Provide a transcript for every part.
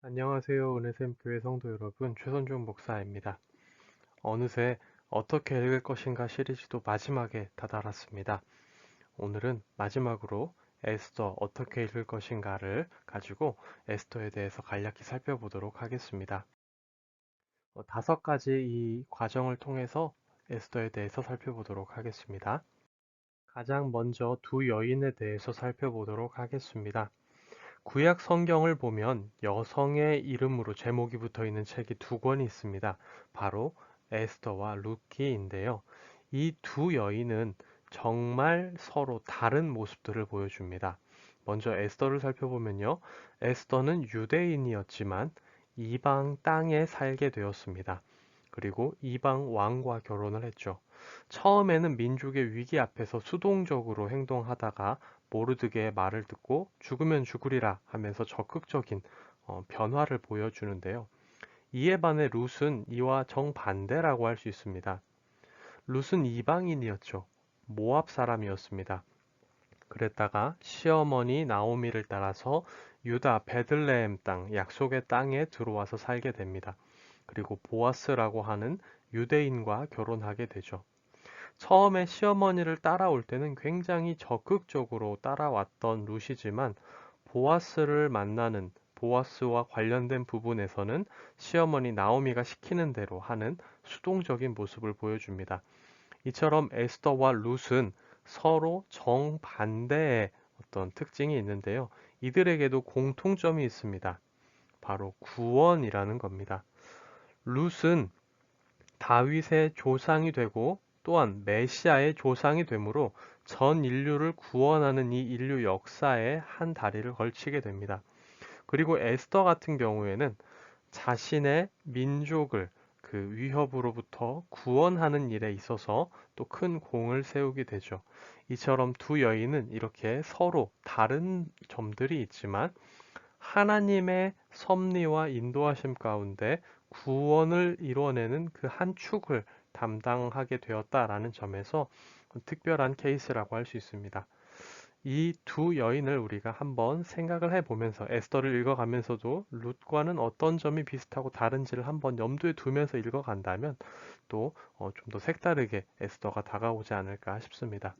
안녕하세요. 은혜샘 교회 성도 여러분, 최선중 목사입니다. 어느새 어떻게 읽을 것인가 시리즈도 마지막에 다다랐습니다. 오늘은 마지막으로 에스더 어떻게 읽을 것인가를 가지고 에스더에 대해서 간략히 살펴보도록 하겠습니다. 5가지 이 과정을 통해서 에스더에 대해서 살펴보도록 하겠습니다. 가장 먼저 두 여인에 대해서 살펴보도록 하겠습니다. 구약 성경을 보면 여성의 이름으로 제목이 붙어 있는 책이 두 권이 있습니다. 바로 에스더와 루키인데요. 이 두 여인은 정말 서로 다른 모습들을 보여줍니다. 먼저 에스더를 살펴보면요. 에스더는 유대인이었지만 이방 땅에 살게 되었습니다. 그리고 이방 왕과 결혼을 했죠. 처음에는 민족의 위기 앞에서 수동적으로 행동하다가 모르드게의 말을 듣고 죽으면 죽으리라 하면서 적극적인 변화를 보여주는데요. 이에 반해 룻은 이와 정반대라고 할 수 있습니다. 룻은 이방인이었죠. 모압 사람이었습니다. 그랬다가 시어머니 나오미를 따라서 유다 베들레헴 땅, 약속의 땅에 들어와서 살게 됩니다. 그리고 보아스라고 하는 유대인과 결혼하게 되죠. 처음에 시어머니를 따라올 때는 굉장히 적극적으로 따라왔던 룻이지만 보아스를 만나는 보아스와 관련된 부분에서는 시어머니 나오미가 시키는 대로 하는 수동적인 모습을 보여줍니다. 이처럼 에스더와 룻은 서로 정반대의 어떤 특징이 있는데요. 이들에게도 공통점이 있습니다. 바로 구원이라는 겁니다. 룻은 다윗의 조상이 되고 또한 메시아의 조상이 되므로 전 인류를 구원하는 이 인류 역사에 한 다리를 걸치게 됩니다. 그리고 에스더 같은 경우에는 자신의 민족을 그 위협으로부터 구원하는 일에 있어서 또 큰 공을 세우게 되죠. 이처럼 두 여인은 이렇게 서로 다른 점들이 있지만 하나님의 섭리와 인도하심 가운데 구원을 이뤄내는 그 한 축을 담당하게 되었다라는 점에서 특별한 케이스라고 할 수 있습니다. 이 두 여인을 우리가 한번 생각을 해보면서 에스더를 읽어가면서도 룻과는 어떤 점이 비슷하고 다른지를 한번 염두에 두면서 읽어간다면 또 좀 더 색다르게 에스더가 다가오지 않을까 싶습니다.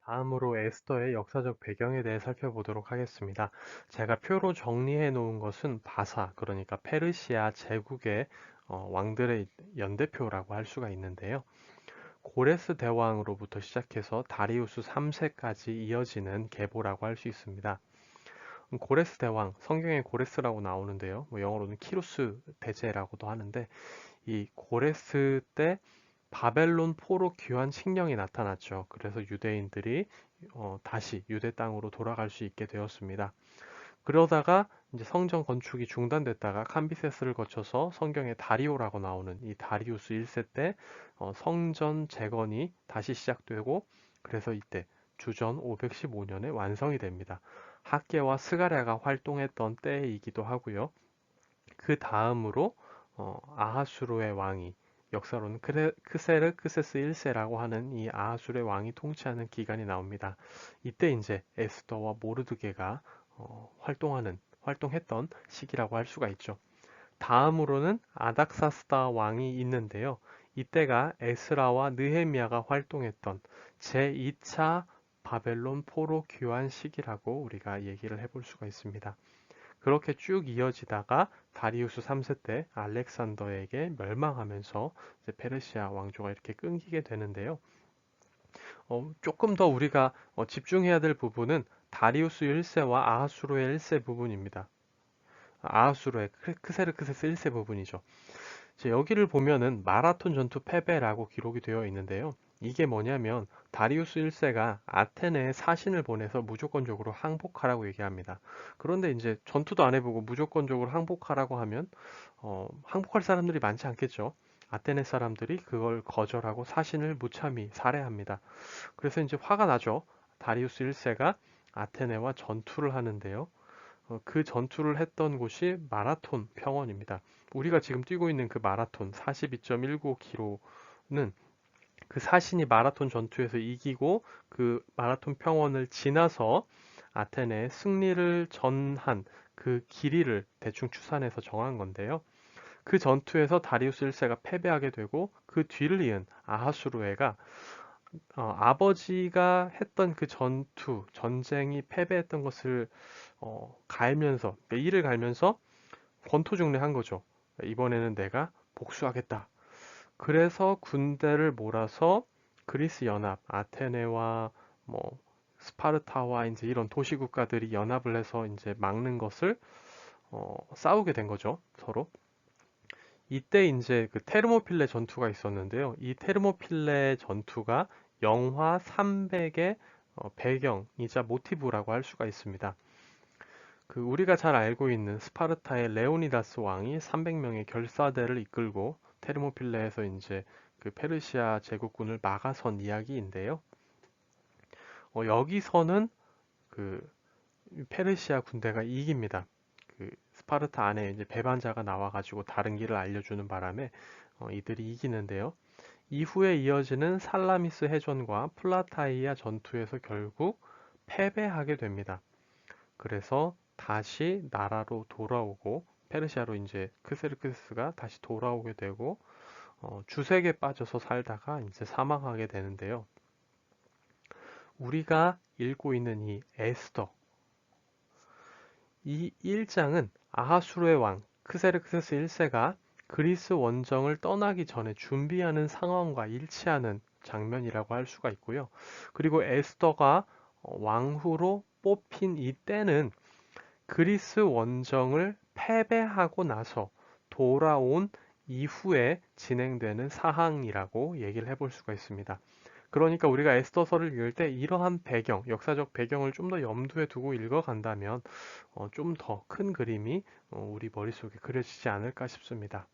다음으로 에스더의 역사적 배경에 대해 살펴보도록 하겠습니다. 제가 표로 정리해 놓은 것은 바사, 그러니까 페르시아 제국의 왕들의 연대표라고 할 수가 있는데요. 고레스 대왕으로부터 시작해서 다리우스 3세까지 이어지는 계보라고 할 수 있습니다. 고레스 대왕, 성경에 고레스라고 나오는데요. 뭐 영어로는 키루스 대제라고도 하는데 이 고레스 때 바벨론 포로 귀환 칙령이 나타났죠. 그래서 유대인들이 다시 유대 땅으로 돌아갈 수 있게 되었습니다. 그러다가 이제 성전 건축이 중단됐다가 캄비세스를 거쳐서 성경에 다리오라고 나오는 이 다리우스 1세 때 성전 재건이 다시 시작되고 그래서 이때 주전 515년에 완성이 됩니다. 학계와 스가랴가 활동했던 때이기도 하고요. 그 다음으로 아하수르의 왕이 역사로는 크세르크세스 1세라고 하는 이 아하술의 왕이 통치하는 기간이 나옵니다. 이때 이제 에스더와 모르드게가 활동했던 시기라고 할 수가 있죠. 다음으로는 아닥사스다 왕이 있는데요. 이때가 에스라와 느헤미야가 활동했던 제2차 바벨론 포로 귀환 시기라고 우리가 얘기를 해볼 수가 있습니다. 그렇게 쭉 이어지다가 다리우스 3세 때 알렉산더에게 멸망하면서 이제 페르시아 왕조가 이렇게 끊기게 되는데요. 조금 더 우리가 집중해야 될 부분은 다리우스 1세와 아하수르의 1세 부분입니다. 아하수르의 크세르크세스 1세 부분이죠. 여기를 보면은 마라톤 전투 패배라고 기록이 되어 있는데요. 이게 뭐냐면 다리우스 1세가 아테네에 사신을 보내서 무조건적으로 항복하라고 얘기합니다. 그런데 이제 전투도 안 해보고 무조건적으로 항복하라고 하면 항복할 사람들이 많지 않겠죠. 아테네 사람들이 그걸 거절하고 사신을 무참히 살해합니다. 그래서 이제 화가 나죠. 다리우스 1세가 아테네와 전투를 하는데요. 그 전투를 했던 곳이 마라톤 평원입니다. 우리가 지금 뛰고 있는 그 마라톤 42.195km는 그 사신이 마라톤 전투에서 이기고 그 마라톤 평원을 지나서 아테네에 승리를 전한 그 길이를 대충 추산해서 정한 건데요. 그 전투에서 다리우스 1세가 패배하게 되고 그 뒤를 이은 아하수르에가 아버지가 했던 그 전쟁이 패배했던 것을 갈면서, 그러니까 이를 갈면서 권토중례한 거죠. 이번에는 내가 복수하겠다. 그래서 군대를 몰아서 그리스 연합, 아테네와 뭐 스파르타와 이제 이런 도시 국가들이 연합을 해서 이제 막는 것을 싸우게 된 거죠, 서로. 이때 이제 그 테르모필레 전투가 있었는데요. 이 테르모필레 전투가 영화 300의 배경이자 모티브라고 할 수가 있습니다. 그 우리가 잘 알고 있는 스파르타의 레오니다스 왕이 300명의 결사대를 이끌고 테르모필레에서 이제 그 페르시아 제국군을 막아선 이야기인데요. 여기서는 그 페르시아 군대가 이깁니다. 그 스파르타 안에 이제 배반자가 나와가지고 다른 길을 알려주는 바람에 이들이 이기는데요. 이후에 이어지는 살라미스 해전과 플라타이아 전투에서 결국 패배하게 됩니다. 그래서 다시 나라로 돌아오고 페르시아로 이제 크세르크스가 다시 돌아오게 되고 주색에 빠져서 살다가 이제 사망하게 되는데요. 우리가 읽고 있는 이 에스더, 이 1장은 아하수르의 왕 크세르크세스 1세가 그리스 원정을 떠나기 전에 준비하는 상황과 일치하는 장면이라고 할 수가 있고요. 그리고 에스더가 왕후로 뽑힌 이때는 그리스 원정을 패배하고 나서 돌아온 이후에 진행되는 사항이라고 얘기를 해볼 수가 있습니다. 그러니까 우리가 에스더서를 읽을 때 이러한 배경, 역사적 배경을 좀 더 염두에 두고 읽어간다면 좀 더 큰 그림이 우리 머릿속에 그려지지 않을까 싶습니다.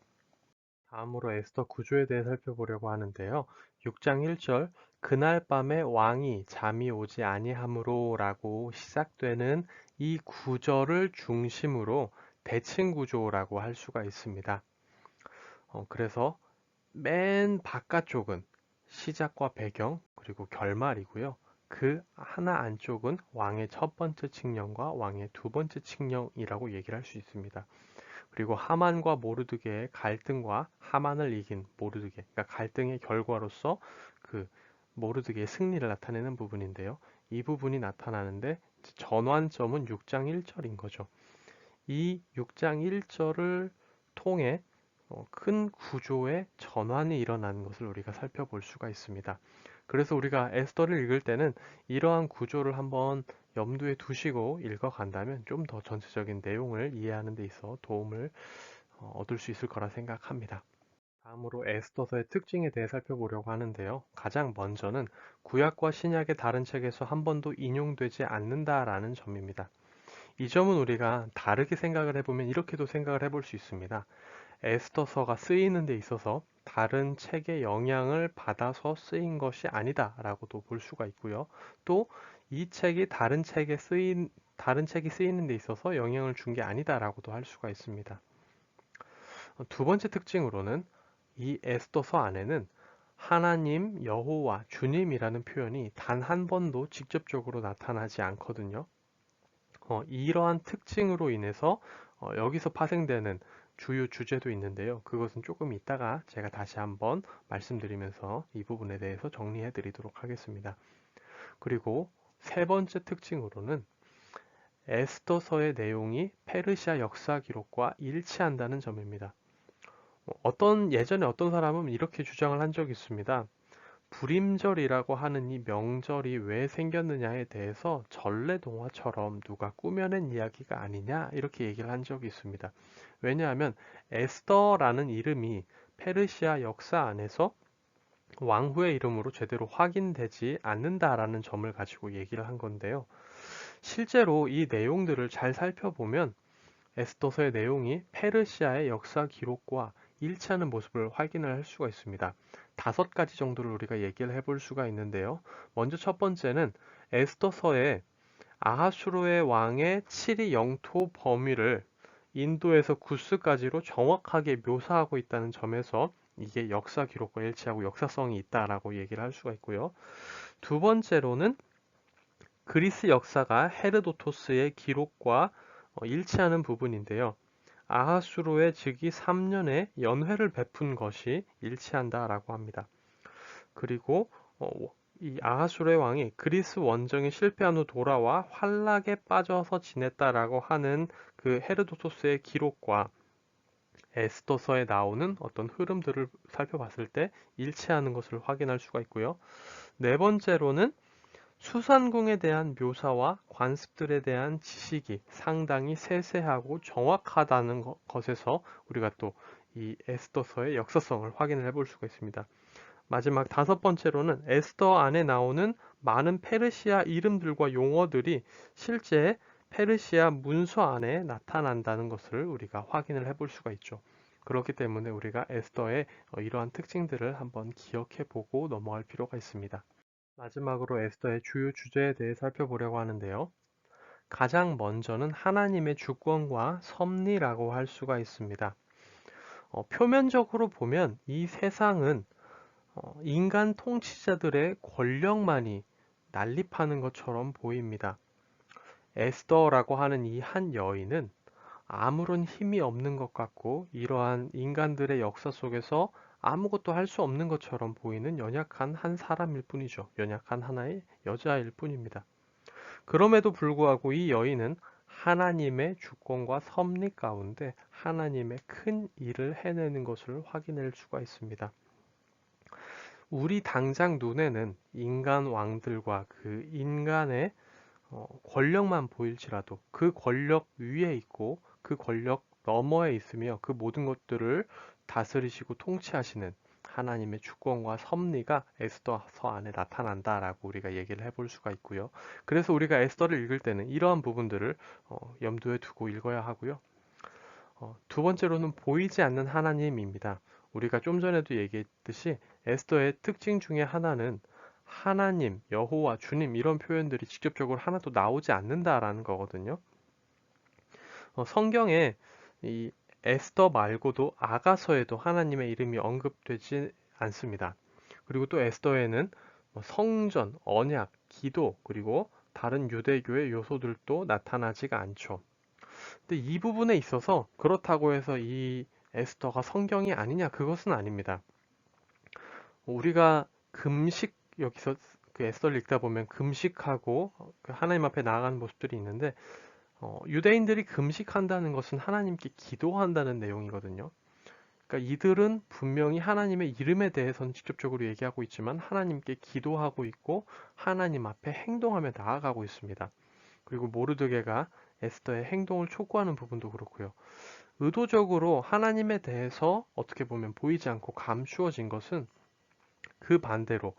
다음으로 에스더 구조에 대해 살펴보려고 하는데요. 6장 1절 그날 밤에 왕이 잠이 오지 아니하므로 라고 시작되는 이 구절을 중심으로 대칭 구조라고 할 수가 있습니다. 그래서 맨 바깥쪽은 시작과 배경 그리고 결말이고요. 그 하나 안쪽은 왕의 첫 번째 칙령과 왕의 두 번째 칙령이라고 얘기를 할 수 있습니다. 그리고 하만과 모르드게의 갈등과 하만을 이긴 모르드게, 그러니까 갈등의 결과로서 그 모르드게의 승리를 나타내는 부분인데요. 이 부분이 나타나는데 전환점은 6장 1절인 거죠. 이 6장 1절을 통해 큰 구조의 전환이 일어나는 것을 우리가 살펴볼 수가 있습니다. 그래서 우리가 에스더를 읽을 때는 이러한 구조를 한번 염두에 두시고 읽어간다면 좀 더 전체적인 내용을 이해하는 데 있어 도움을 얻을 수 있을 거라 생각합니다. 다음으로 에스더서의 특징에 대해 살펴보려고 하는데요. 가장 먼저는 구약과 신약의 다른 책에서 한 번도 인용되지 않는다라는 점입니다. 이 점은 우리가 다르게 생각을 해보면 이렇게도 생각을 해볼 수 있습니다. 에스더서가 쓰이는 데 있어서 다른 책의 영향을 받아서 쓰인 것이 아니다라고도 볼 수가 있고요. 또 이 책이 다른 책이 쓰이는 데 있어서 영향을 준 게 아니다라고도 할 수가 있습니다. 두 번째 특징으로는 이 에스더서 안에는 하나님, 여호와, 주님이라는 표현이 단 한 번도 직접적으로 나타나지 않거든요. 이러한 특징으로 인해서 여기서 파생되는 주요 주제도 있는데요. 그것은 조금 이따가 제가 다시 한번 말씀드리면서 이 부분에 대해서 정리해 드리도록 하겠습니다. 그리고 세 번째 특징으로는 에스더서의 내용이 페르시아 역사 기록과 일치한다는 점입니다. 예전에 어떤 사람은 이렇게 주장을 한 적이 있습니다. 불임절이라고 하는 이 명절이 왜 생겼느냐에 대해서 전래동화처럼 누가 꾸며낸 이야기가 아니냐 이렇게 얘기를 한 적이 있습니다. 왜냐하면 에스더라는 이름이 페르시아 역사 안에서 왕후의 이름으로 제대로 확인되지 않는다라는 점을 가지고 얘기를 한 건데요. 실제로 이 내용들을 잘 살펴보면 에스더서의 내용이 페르시아의 역사 기록과 일치하는 모습을 확인을 할 수가 있습니다. 5가지 정도를 우리가 얘기를 해볼 수가 있는데요. 먼저 첫 번째는 에스더서에 아하수르의 왕의 7위 영토 범위를 인도에서 구스까지로 정확하게 묘사하고 있다는 점에서 이게 역사 기록과 일치하고 역사성이 있다라고 얘기를 할 수가 있고요. 두 번째로는 그리스 역사가 헤르도토스의 기록과 일치하는 부분인데요. 아하수로의 즉위 3년에 연회를 베푼 것이 일치한다라고 합니다. 그리고 어, 이 아하수르의 왕이 그리스 원정에 실패한 후 돌아와 환락에 빠져서 지냈다라고 하는 그 헤르도토스의 기록과 에스더서에 나오는 어떤 흐름들을 살펴봤을 때 일치하는 것을 확인할 수가 있고요. 네 번째로는 수산궁에 대한 묘사와 관습들에 대한 지식이 상당히 세세하고 정확하다는 것에서 우리가 또 이 에스더서의 역사성을 확인을 해볼 수가 있습니다. 마지막 다섯 번째로는 에스더 안에 나오는 많은 페르시아 이름들과 용어들이 실제 페르시아 문서 안에 나타난다는 것을 우리가 확인을 해볼 수가 있죠. 그렇기 때문에 우리가 에스더의 이러한 특징들을 한번 기억해 보고 넘어갈 필요가 있습니다. 마지막으로 에스더의 주요 주제에 대해 살펴보려고 하는데요. 가장 먼저는 하나님의 주권과 섭리라고 할 수가 있습니다. 표면적으로 보면 이 세상은 인간 통치자들의 권력만이 난립하는 것처럼 보입니다. 에스더라고 하는 이 한 여인은 아무런 힘이 없는 것 같고 이러한 인간들의 역사 속에서 아무것도 할 수 없는 것처럼 보이는 연약한 한 사람일 뿐이죠. 연약한 하나의 여자일 뿐입니다. 그럼에도 불구하고 이 여인은 하나님의 주권과 섭리 가운데 하나님의 큰 일을 해내는 것을 확인할 수가 있습니다. 우리 당장 눈에는 인간 왕들과 그 인간의 권력만 보일지라도 그 권력 위에 있고 그 권력 너머에 있으며 그 모든 것들을 다스리시고 통치하시는 하나님의 주권과 섭리가 에스더서 안에 나타난다라고 우리가 얘기를 해볼 수가 있고요. 그래서 우리가 에스더를 읽을 때는 이러한 부분들을 염두에 두고 읽어야 하고요. 두 번째로는 보이지 않는 하나님입니다. 우리가 좀 전에도 얘기했듯이 에스더의 특징 중에 하나는 하나님, 여호와, 주님 이런 표현들이 직접적으로 하나도 나오지 않는다라는 거거든요. 성경에 이 에스더 말고도 아가서에도 하나님의 이름이 언급되지 않습니다. 그리고 또 에스더에는 성전, 언약, 기도 그리고 다른 유대교의 요소들도 나타나지가 않죠. 근데 이 부분에 있어서 그렇다고 해서 이 에스더가 성경이 아니냐 그것은 아닙니다. 우리가 금식 여기서 그 에스더를 읽다 보면 금식하고 그 하나님 앞에 나아가는 모습들이 있는데 유대인들이 금식한다는 것은 하나님께 기도한다는 내용이거든요. 그러니까 이들은 분명히 하나님의 이름에 대해서는 직접적으로 얘기하고 있지만 하나님께 기도하고 있고 하나님 앞에 행동하며 나아가고 있습니다. 그리고 모르드게가 에스더의 행동을 촉구하는 부분도 그렇고요. 의도적으로 하나님에 대해서 어떻게 보면 보이지 않고 감추어진 것은 그 반대로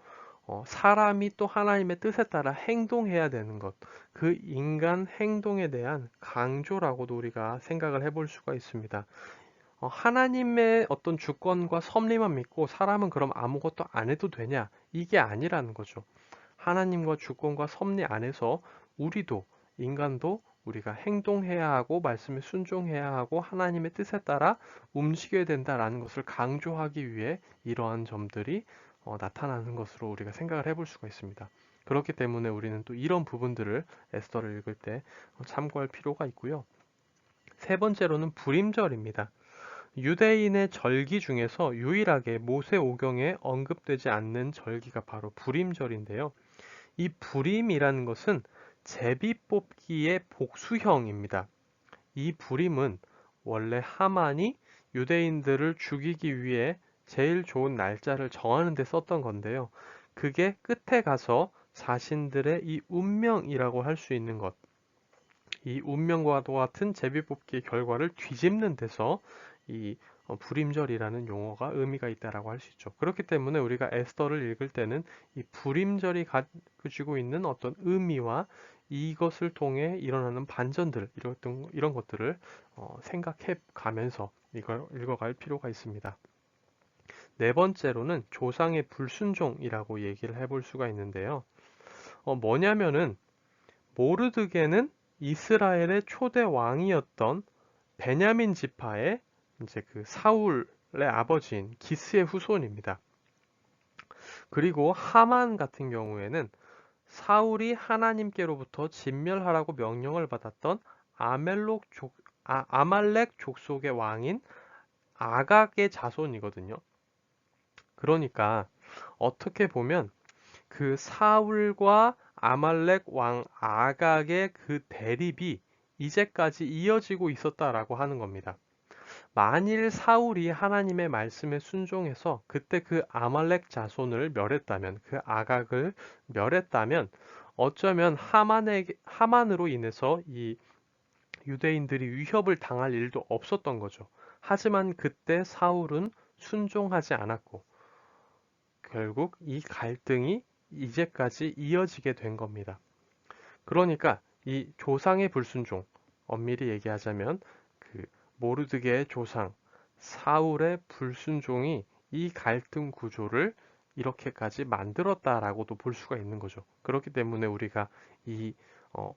사람이 또 하나님의 뜻에 따라 행동해야 되는 것, 그 인간 행동에 대한 강조라고도 우리가 생각을 해볼 수가 있습니다. 하나님의 어떤 주권과 섭리만 믿고 사람은 그럼 아무것도 안 해도 되냐? 이게 아니라는 거죠. 하나님과 주권과 섭리 안에서 우리도 인간도 우리가 행동해야 하고 말씀에 순종해야 하고 하나님의 뜻에 따라 움직여야 된다라는 것을 강조하기 위해 이러한 점들이 나타나는 것으로 우리가 생각을 해볼 수가 있습니다. 그렇기 때문에 우리는 또 이런 부분들을 에스더를 읽을 때 참고할 필요가 있고요. 세 번째로는 불임절입니다. 유대인의 절기 중에서 유일하게 모세오경에 언급되지 않는 절기가 바로 불임절인데요. 이 불임이라는 것은 제비 뽑기의 복수형입니다. 이 불임은 원래 하만이 유대인들을 죽이기 위해 제일 좋은 날짜를 정하는 데 썼던 건데요. 그게 끝에 가서 자신들의 이 운명이라고 할 수 있는 것, 이 운명과도 같은 제비뽑기의 결과를 뒤집는 데서 이 불임절이라는 용어가 의미가 있다라고 할 수 있죠. 그렇기 때문에 우리가 에스더를 읽을 때는 이 불임절이 가지고 있는 어떤 의미와 이것을 통해 일어나는 반전들 이런 것들을 생각해 가면서 이걸 읽어갈 필요가 있습니다. 네 번째로는 조상의 불순종이라고 얘기를 해볼 수가 있는데요. 뭐냐면은 모르드게는 이스라엘의 초대 왕이었던 베냐민 지파의 이제 그 사울의 아버지인 기스의 후손입니다. 그리고 하만 같은 경우에는 사울이 하나님께로부터 진멸하라고 명령을 받았던 아말렉 족속의 왕인 아각의 자손이거든요. 그러니까 어떻게 보면 그 사울과 아말렉 왕 아각의 그 대립이 이제까지 이어지고 있었다라고 하는 겁니다. 만일 사울이 하나님의 말씀에 순종해서 그때 그 아말렉 자손을 멸했다면, 그 아각을 멸했다면, 어쩌면 하만으로 인해서 이 유대인들이 위협을 당할 일도 없었던 거죠. 하지만 그때 사울은 순종하지 않았고, 결국 이 갈등이 이제까지 이어지게 된 겁니다. 그러니까 이 조상의 불순종, 엄밀히 얘기하자면 그 모르드게의 조상 사울의 불순종이 이 갈등 구조를 이렇게까지 만들었다라고도 볼 수가 있는 거죠. 그렇기 때문에 우리가 이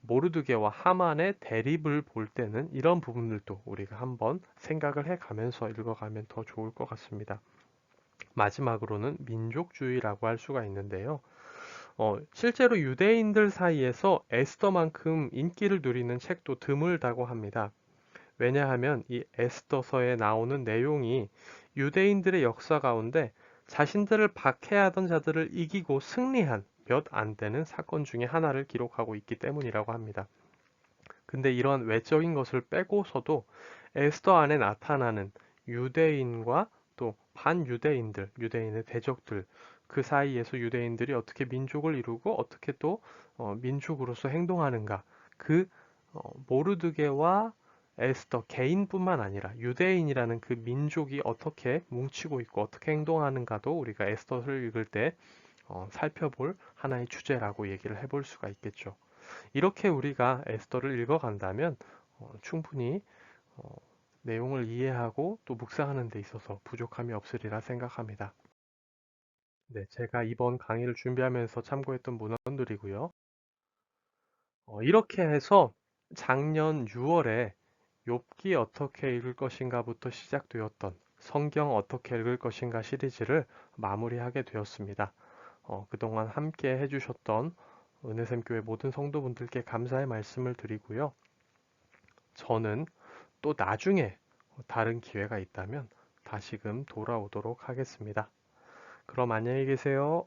모르드게와 하만의 대립을 볼 때는 이런 부분들도 우리가 한번 생각을 해가면서 읽어가면 더 좋을 것 같습니다. 마지막으로는 민족주의라고 할 수가 있는데요. 실제로 유대인들 사이에서 에스더만큼 인기를 누리는 책도 드물다고 합니다. 왜냐하면 이 에스더서에 나오는 내용이 유대인들의 역사 가운데 자신들을 박해하던 자들을 이기고 승리한 몇 안 되는 사건 중에 하나를 기록하고 있기 때문이라고 합니다. 근데 이런 외적인 것을 빼고서도 에스더 안에 나타나는 유대인과 또 반유대인들, 유대인의 대적들, 그 사이에서 유대인들이 어떻게 민족을 이루고 어떻게 또 민족으로서 행동하는가, 그 모르드게와 에스더 개인뿐만 아니라 유대인이라는 그 민족이 어떻게 뭉치고 있고 어떻게 행동하는가도 우리가 에스더를 읽을 때 살펴볼 하나의 주제라고 얘기를 해볼 수가 있겠죠. 이렇게 우리가 에스더를 읽어간다면 충분히 어, 내용을 이해하고 또 묵상하는 데 있어서 부족함이 없으리라 생각합니다. 네, 제가 이번 강의를 준비하면서 참고했던 문헌들이고요. 이렇게 해서 작년 6월에 욥기 어떻게 읽을 것인가부터 시작되었던 성경 어떻게 읽을 것인가 시리즈를 마무리하게 되었습니다. 그동안 함께 해주셨던 은혜샘교회 모든 성도분들께 감사의 말씀을 드리고요. 저는 또 나중에 다른 기회가 있다면 다시금 돌아오도록 하겠습니다. 그럼 안녕히 계세요.